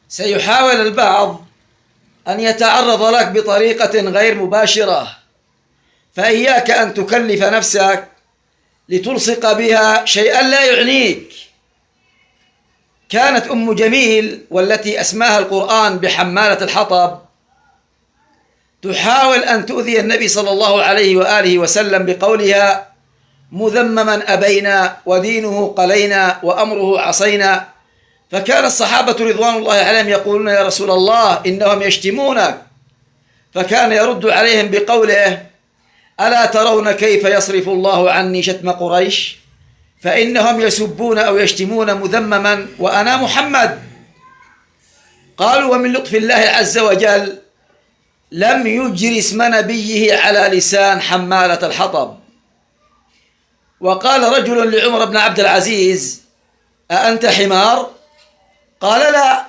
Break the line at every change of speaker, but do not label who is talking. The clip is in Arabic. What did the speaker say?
سيحاول البعض أن يتعرض لك بطريقة غير مباشرة، فإياك أن تكلف نفسك لتلصق بها شيئا لا يعنيك. كانت أم جميل والتي أسماها القرآن بحمالة الحطب تحاول أن تؤذي النبي صلى الله عليه وآله وسلم بقولها: مذمما أبينا ودينه قلينا وأمره عصينا. فكان الصحابة رضوان الله عليهم يقولون: يا رسول الله إنهم يشتمونك. فكان يرد عليهم بقوله: ألا ترون كيف يصرف الله عني شتم قريش؟ فإنهم يسبون أو يشتمون مذمما وأنا محمد. قالوا: ومن لطف الله عز وجل لم يجر اسم نبيه على لسان حمالة الحطب. وقال رجل لعمر بن عبد العزيز: أأنت حمار؟ قال: لا،